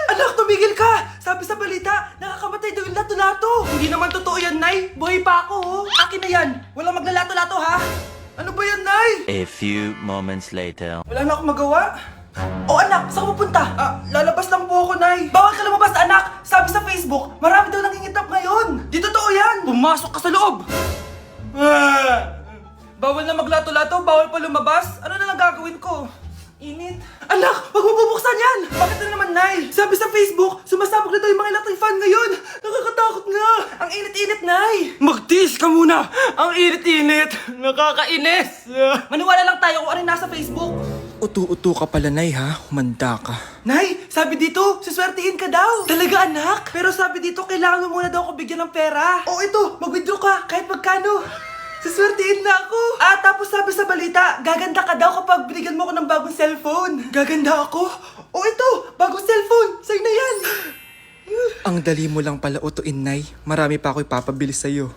Anak, tumigil ka! Sabi sa balita, nakakamatay daw yung lato-lato. Hindi naman totoo yan, Nay. Buhay pa ako, oh. Akin na yan. Walang maglalato-lato, ha? Ano ba yan, Nay? A few moments later. Wala na akong magawa. Oh, anak, saan ka pupunta? Lalabas lang po ako, Nay. Bawal ka lumabas, anak. Sabi sa Facebook, marami daw nangingitap ngayon. Di totoo yan. Pumasok ka sa loob. Bawal na maglato-lato, bawal pa lumabas. Ano na lang gagawin ko? Init. Anak, wag mo bubuksan yan! Bakit na naman, Nay? Sabi sa Facebook, sumasabog na daw yung mga electric fan ngayon. Nakakatakot nga. Ang init-init, Nay. Magtiis ka muna. Ang init-init. Nakakainis. Maniwala lang tayo kung ano yung nasa Facebook. Utu-utu ka pala, Nay, ha? Humanda ka. Nay, sabi dito, siswertihin ka daw. Talaga, anak? Pero sabi dito, kailangan mo muna daw ako bigyan ng pera. Oh, ito, mag-withdraw ka, kahit magkano. Siswertihin na ako. Tapos sabi sa balita, gaganda ka daw kapag binigyan mo ako ng bagong cellphone. Gaganda ako? Oh, ito, bagong cellphone. Sa'yo na yan. Ang dali mo lang pala utuin, Nay. Marami pa ako ipapabili sa'yo.